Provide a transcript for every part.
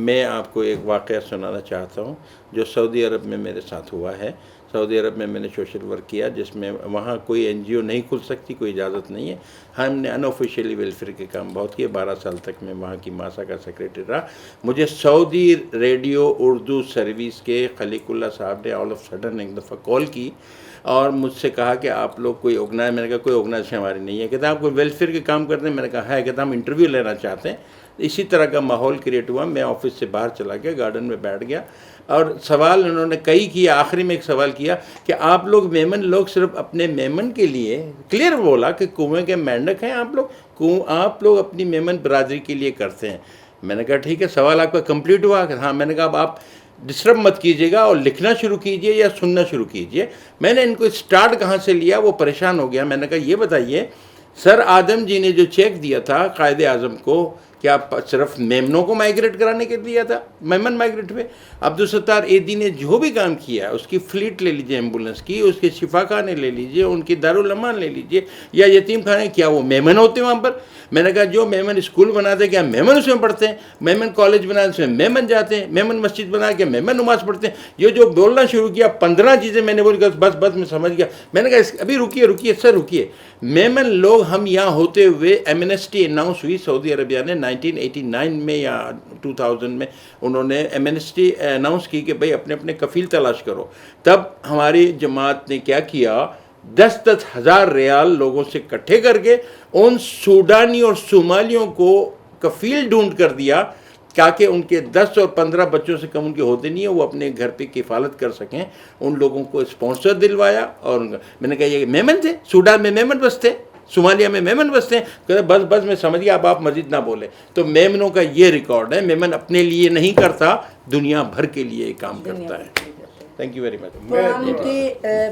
मैं आपको एक वाक़या सुनाना चाहता हूँ जो सऊदी अरब में मेरे साथ हुआ है। सऊदी अरब में मैंने सोशल वर्क किया, जिसमें वहाँ कोई एनजीओ नहीं खुल सकती, कोई इजाज़त नहीं है। हमने अनऑफिशियली वेलफेयर के काम बहुत किए। 12 साल तक मैं वहाँ की मासा का सेक्रेटरी रहा। मुझे सऊदी रेडियो उर्दू सर्विस के खलीकुल्ला साहब ने ऑल ऑफ सडन एक दफ़ा कॉल की और मुझसे कहा कि आप लोग कोई ऑर्गेनाइज, मैंने कहा कोई ऑर्गेनाइजेशन हमारी नहीं है। कहते आप कोई वेलफेयर के काम करते हैं? मैंने कहा है। कहते हम इंटरव्यू लेना चाहते हैं। इसी तरह का माहौल क्रिएट हुआ। मैं ऑफिस से बाहर चला गया, गार्डन में बैठ गया और सवाल उन्होंने कई किया। आखिरी में एक सवाल किया कि आप लोग मेमन लोग सिर्फ अपने मेमन के लिए, क्लियर बोला कि कुएं के मेंढक हैं आप लोग अपनी मेमन बरादरी के लिए करते हैं। मैंने कहा ठीक है, सवाल आपका कंप्लीट हुआ? हाँ। मैंने कहा अब आप डिस्टर्ब मत कीजिएगा और लिखना शुरू कीजिए या सुनना शुरू कीजिए। मैंने इनको स्टार्ट कहाँ से लिया, वो परेशान हो गया। मैंने कहा ये बताइए, सर आदम जी ने जो चेक दिया था कायदे आज़म को, क्या सिर्फ मेमनों को माइग्रेट कराने के दिया था? मेमन माइग्रेट पे अब्दुल सत्तार एदी ने जो भी काम किया, उसकी फ्लीट ले लीजिए एम्बुलेंस की, उसके शिफाखाने ले लीजिए, उनकी दारुल अमान ले लीजिए या यतीम खाने, क्या वो मेमन होते हैं वहाँ पर? मैंने कहा जो मेमन स्कूल बनाते हैं क्या मेमन उसमें पढ़ते हैं? मेमन कॉलेज बनाते उसमें मेमन जाते हैं, मेमन मस्जिद बना के मेमन नमाज पढ़ते हैं। ये जो बोलना शुरू किया 15 चीज़ें मैंने बोली, बस मैं समझ गया। मैंने कहा अभी रुकिए सर रुकिए। मेमन लोग हम यहाँ होते हुए एमनेस्टी अनाउंस हुई सऊदी अरबिया ने 1989 में या 2000 में, उन्होंने एमनेस्टी अनाउंस की कि भाई अपने अपने कफील तलाश करो। तब हमारी जमात ने क्या किया, 10-10 हज़ार रियाल लोगों से इकट्ठे करके उन सूडानी और सोमालियों को कफील ढूंढ कर दिया ताकि उनके 10 और 15 बच्चों से कम उनके होते नहीं है, वो अपने घर पे किफ़ालत कर सकें। उन लोगों को स्पॉन्सर दिलवाया और मैंने कहा ये मेमन थे, सूडान में मेमन बसते, सोमालिया में मेमन बसते हैं। कहते बस मैं समझ गया, अब आप मजीद ना बोले। तो मेमनों का ये रिकॉर्ड है। मेमन अपने लिए नहीं करता, दुनिया भर के लिए काम करता है। Thank you very much.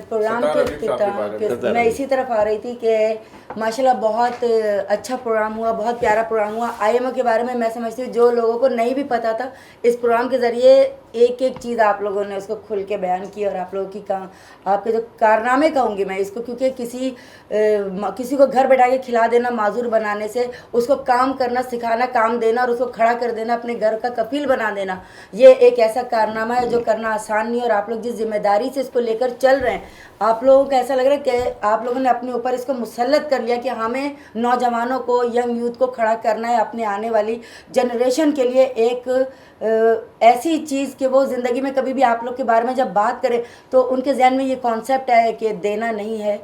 Program के मैं इसी तरफ आ रही थी कि माशाल्लाह बहुत अच्छा प्रोग्राम हुआ, बहुत प्यारा प्रोग्राम हुआ। आईएमओ के बारे में मैं समझती हूँ जो लोगों को नहीं भी पता था, इस प्रोग्राम के ज़रिए एक एक चीज़ आप लोगों ने उसको खुल के बयान की और आप लोगों की आपके जो कारनामे कहूँगी मैं इसको, क्योंकि किसी को घर बैठा के खिला देना, माजूर बनाने से उसको काम करना सिखाना, काम देना और उसको खड़ा कर देना, अपने घर का कफील बना देना, ये एक ऐसा कारनामा है जो करना आसान नहीं है। और आप लोग जिस जिम्मेदारी से इसको लेकर चल रहे हैं, आप लोगों को ऐसा लग रहा है कि आप लोगों ने अपने ऊपर इसको मुसल्लत कर लिया कि हमें नौजवानों को, यंग यूथ को खड़ा करना है, अपने आने वाली जनरेशन के लिए एक ऐसी चीज़ कि वो ज़िंदगी में कभी भी आप लोग के बारे में जब बात करें तो उनके जहन में ये कॉन्सेप्ट है कि देना नहीं है,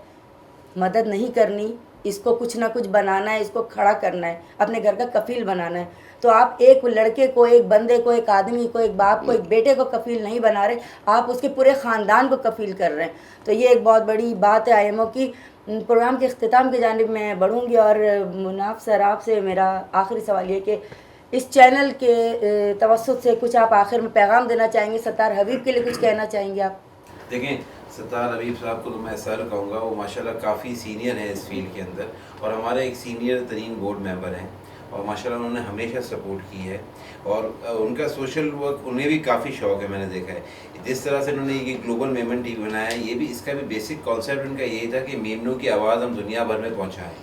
मदद नहीं करनी, इसको कुछ ना कुछ बनाना है, इसको खड़ा करना है, अपने घर का कफील बनाना है। तो आप एक लड़के को, एक बंदे को, एक आदमी को, एक बाप को, एक बेटे को कफील नहीं बना रहे, आप उसके पूरे ख़ानदान को कफील कर रहे हैं। तो ये एक बहुत बड़ी बात है आईएमओ की। प्रोग्राम के अख्तिताम की जानिब मैं बढ़ूँगी और मुनाफ सर आपसे मेरा आखिरी सवाल ये कि इस चैनल के तवस्सुत से कुछ आप आखिर में पैगाम देना चाहेंगे, सत्तार हबीब के लिए कुछ कहना चाहेंगे आप? देखें, सत्तार हबीब साहब को तो मैं सर कहूँगा, वो माशाल्लाह काफ़ी सीनियर हैं इस फील्ड के अंदर और हमारे एक सीनियर तरीन बोर्ड मेंबर हैं और माशाल्लाह उन्होंने हमेशा सपोर्ट की है और उनका सोशल वर्क उन्हें भी काफ़ी शौक़ है। मैंने देखा है जिस तरह से उन्होंने ये ग्लोबल मेमन टीवी बनाया है, ये भी इसका भी बेसिक कॉन्सेप्ट उनका यही था कि मेमनों की आवाज़ हम दुनिया भर में पहुँचाएँ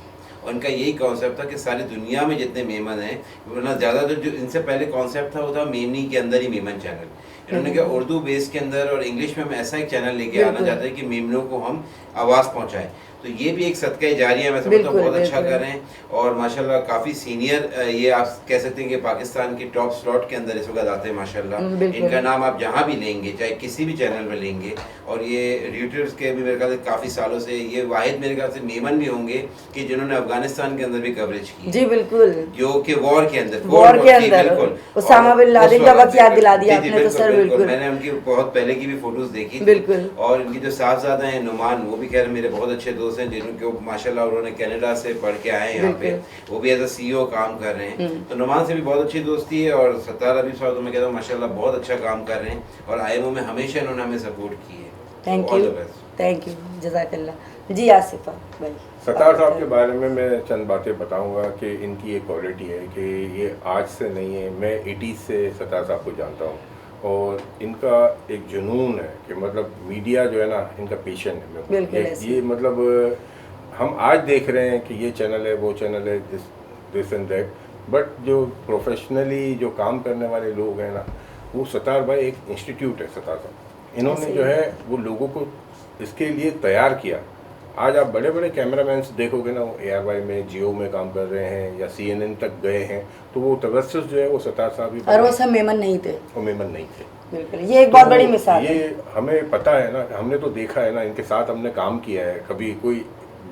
और इनका यही कॉन्सेप्ट था कि सारी दुनिया में जितने मेमन हैं, वरना ज़्यादातर जो इनसे पहले कॉन्सेप्ट था वो था मेमनी के अंदर ही मेमन चैनल। इन्होंने कहा उर्दू बेस के अंदर और इंग्लिश में हम ऐसा एक चैनल लेके आना चाहते हैं कि मेमनों को हम आवाज़ पहुँचाएँ। तो ये भी एक सदका जारिया मैं समझता हूँ, बहुत अच्छा कर रहे हैं और माशाल्लाह काफ़ी सीनियर, ये आप कह सकते हैं कि पाकिस्तान की टॉप स्लॉट के अंदर इस वक्त आते हैं माशाल्लाह। इनका नाम आप जहाँ भी लेंगे, चाहे किसी भी चैनल में लेंगे, और ये यूट्यूब के भी मेरे ख्याल से काफ़ी सालों से ये वाहिद मेरे ख्याल से मेमन भी होंगे कि जिन्होंने अफगानिस्तान के अंदर भी कवरेज की। जी बिल्कुल, जो कि वॉर के अंदर बिल्कुल उसामा बिन लादेन का वक्त याद दिला दिया आपने। तो सर बिल्कुल मैंने उनकी बहुत पहले की भी फोटोज देखी बिल्कुल। और इनकी जो साहबजादा हैं नुमान, वो भी खैर मेरे बहुत अच्छे दोस्त हैं जिनको माशाल्लाह उन्होंने कनाडा से पढ़ के आए हैं यहाँ पे, वो भी एज अ सीईओ काम कर रहे हैं। तो नुमान से भी बहुत अच्छी दोस्ती है और सत्तार हबीब साहब तो मैं कहता हूँ माशाल्लाह बहुत अच्छा काम कर रहे हैं और आईएमओ में हमेशा इन्होंने हमें सपोर्ट की है। थैंक यू जज़ाकल्लाह। जी आसिफा भाई, सत्तार साहब के बारे में मैं चंद बातें बताऊंगा कि इनकी एक क्वालिटी है कि ये आज से नहीं है, मैं 80s से सत्तार साहब को जानता हूँ और इनका एक जुनून है कि मतलब मीडिया जो है ना, इनका पेशन है। ये मतलब हम आज देख रहे हैं कि ये चैनल है, वो चैनल है, दिस एंड दैट, बट जो प्रोफेशनली जो काम करने वाले लोग हैं ना, वो सत्तार भाई एक इंस्टीट्यूट है सत्तार साहब, इन्होंने जो है वो लोगों को इसके लिए तैयार किया। आज आप बड़े बड़े कैमरामैन देखोगे ना, वो ARY में, जियो में काम कर रहे हैं या CNN तक गए हैं, तो वो तवस्सुस जो है वो सत्तार साहब ही, और वो सब मेमन नहीं थे, वो मेमन नहीं थे। बिल्कुल, ये एक बहुत बड़ी मिसाल है। ये हमें पता है ना, हमने तो देखा है ना, इनके साथ हमने काम किया है। कभी कोई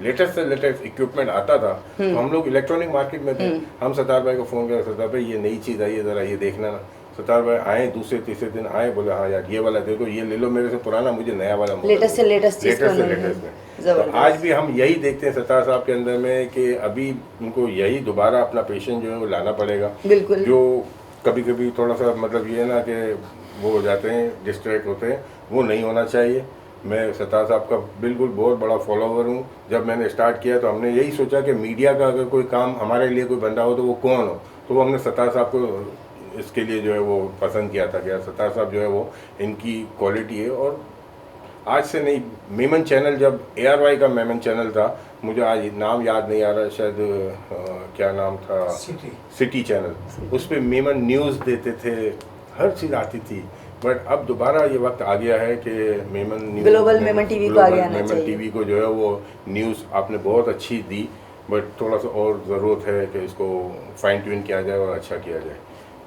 लेटेस्ट से लेटेस्ट इक्विपमेंट आता था तो हम लोग इलेक्ट्रॉनिक मार्केट में थे, हम सत्तार भाई को फ़ोन किया, सत्तार भाई ये नई चीज़ आई है, ज़रा ये देखना ना। सत्तार भाई आए, दूसरे तीसरे दिन आए, बोले हाँ यार ये वाला देखो, ये ले लो मेरे से पुराना, मुझे नया वाला लेटेस्ट से लेटेस्ट में। तो आज भी हम यही देखते हैं सत्तार साहब के अंदर में कि अभी उनको यही दोबारा अपना पेशेंट जो है वो लाना पड़ेगा। बिल्कुल, जो कभी कभी थोड़ा सा मतलब ये ना कि वो हो जाते हैं, डिस्ट्रैक्ट होते हैं, वो नहीं होना चाहिए। मैं सत्तार साहब का बिल्कुल बहुत बड़ा फॉलोवर हूँ। जब मैंने स्टार्ट किया तो हमने यही सोचा कि मीडिया का अगर कोई काम हमारे लिए कोई बंदा हो तो वो कौन हो, तो वो हमने सत्तार साहब को इसके लिए जो है वो पसंद किया था कि सत्तार साहब जो है वो इनकी क्वालिटी है। और आज से नहीं, मेमन चैनल जब ARY का मेमन चैनल था, मुझे आज नाम याद नहीं आ रहा, शायद क्या नाम था, सिटी चैनल, उस पर मेमन न्यूज़ देते थे, हर चीज़ आती थी। बट अब दोबारा ये वक्त आ गया है कि मेमन ग्लोबल मेमन टीवी को आगे आना चाहिए। मेमन टीवी को जो है वो न्यूज़ आपने बहुत अच्छी दी, बट थोड़ा सा और ज़रूरत है कि इसको फाइन ट्यून किया जाए और अच्छा किया जाए।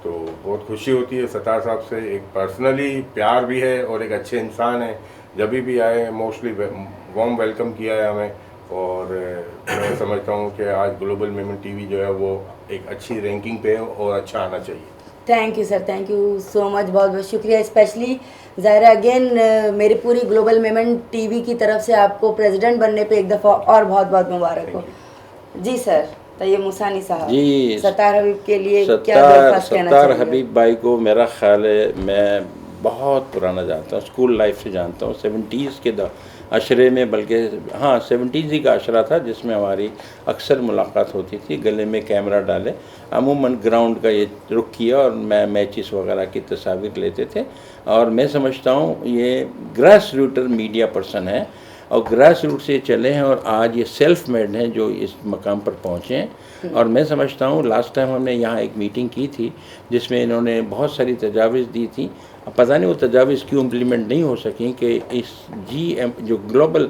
तो बहुत खुशी होती है सत्तार साहब से, एक पर्सनली प्यार भी है और एक अच्छे इंसान है। जब भी आए मोस्टली वार्म वेलकम किया है हमें, और मैं समझता हूँ कि आज ग्लोबल मेमन टीवी जो है वो एक अच्छी रैंकिंग पे है और अच्छा आना चाहिए। Thank you sir, thank you so much, बहुत बहुत शुक्रिया। स्पेशली ज़ाहिर अगेन मेरी पूरी ग्लोबल मेमन टीवी की तरफ से आपको प्रेसिडेंट बनने पे एक दफ़ा और बहुत बहुत मुबारक हो। जी सर, तैयब मुसानी साहब जी, सत्तार हबीब के लिए क्या दरख्वास्त कहना सत्तार चाहिए? हबीब भाई को मेरा ख्याल है मैं बहुत पुराना जानता हूँ, स्कूल लाइफ से जानता हूँ, 70s के अशरे में, बल्कि हाँ 70s ही का अशरा था जिसमें हमारी अक्सर मुलाकात होती थी। गले में कैमरा डाले, अमूमन ग्राउंड का ये रुख किया और मैं मैचेस वगैरह की तस्वीर लेते थे। और मैं समझता हूँ ये ग्रास रूटर मीडिया पर्सन है और ग्रास रूट से चले हैं और आज ये सेल्फ मेड हैं जो इस मकाम पर पहुँचे हैं। और मैं समझता हूँ लास्ट टाइम हमने यहाँ एक मीटिंग की थी जिसमें इन्होंने बहुत सारी तजावीज़ दी थी। अब पता नहीं वो तजावीज़ क्यों इम्प्लीमेंट नहीं हो सकी कि इस GM जो ग्लोबल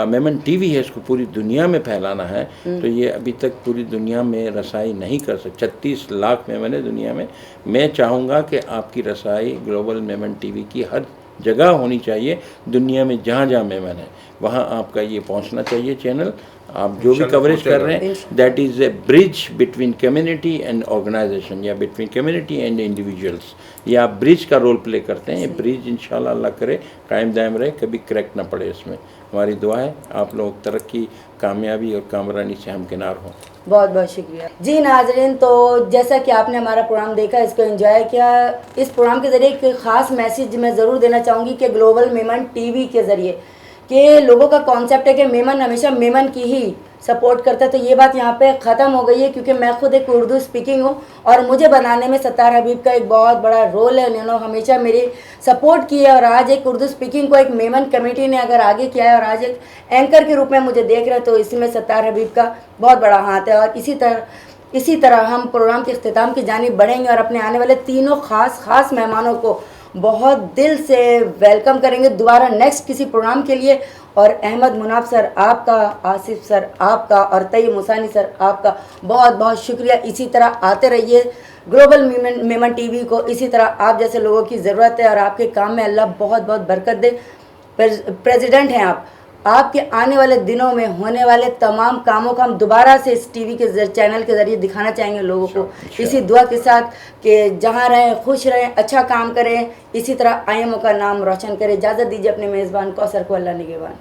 मेमन टीवी है इसको पूरी दुनिया में फैलाना है, तो ये अभी तक पूरी दुनिया में रसाई नहीं कर सकते। 36 लाख मेमन है दुनिया में। मैं चाहूँगा कि आपकी रसाई ग्लोबल मेमन टीवी की हर जगह होनी चाहिए, दुनिया में जहाँ जहाँ मेमन है वहाँ आपका ये पहुँचना चाहिए चैनल। आप जो भी कवरेज कर रहे हैं that is a bridge between community and organization या बिटवीन कम्युनिटी एंड इंडिविजुअल्स। ये आप ब्रिज का रोल प्ले करते हैं। ये ब्रिज इंशाल्लाह अल्लाह करे कायम दायम रहे, कभी क्रैक ना पड़े। इसमें हमारी दुआ है आप लोग तरक्की, कामयाबी और कामरानी से हमकिनार हों। बहुत बहुत शुक्रिया। जी नाजरीन, तो जैसा कि आपने हमारा प्रोग्राम देखा, इसको एंजॉय किया, इस प्रोग्राम के ज़रिए एक ख़ास मैसेज मैं ज़रूर देना चाहूँगी कि ग्लोबल मेमन टीवी के ज़रिए कि लोगों का कॉन्सेप्ट है कि मेमन हमेशा मेमन की ही सपोर्ट करता है, तो ये बात यहाँ पे ख़त्म हो गई है। क्योंकि मैं खुद एक उर्दू स्पीकिंग हूँ और मुझे बनाने में सत्तार हबीब का एक बहुत बड़ा रोल है। उन्होंने हमेशा मेरी सपोर्ट की है और आज एक उर्दू स्पीकिंग को एक मेमन कमेटी ने अगर आगे किया है और आज एक एंकर के रूप में मुझे देख रहे हैं, तो इसमें सत्तार हबीब का बहुत बड़ा हाथ है। और इसी तरह हम प्रोग्राम के इख्तिताम की जानिब बढ़ेंगे और अपने आने वाले तीनों ख़ास मेहमानों को बहुत दिल से वेलकम करेंगे दोबारा नेक्स्ट किसी प्रोग्राम के लिए। और अहमद मुनाफ सर आपका, आसिफ सर आपका और तैयब मुसानी सर आपका बहुत बहुत शुक्रिया। इसी तरह आते रहिए ग्लोबल मेमन टीवी को, इसी तरह आप जैसे लोगों की ज़रूरत है और आपके काम में अल्लाह बहुत बहुत बरकत दे। प्रेसिडेंट हैं आप, आपके आने वाले दिनों में होने वाले तमाम कामों को हम दोबारा से इस टीवी के चैनल के ज़रिए दिखाना चाहेंगे लोगों को, इसी दुआ के साथ कि जहाँ रहें खुश रहें, अच्छा काम करें, इसी तरह IMO का नाम रोशन करें। इजाज़त दीजिए अपने मेज़बान कौसर को, अल्लाह निगहबान।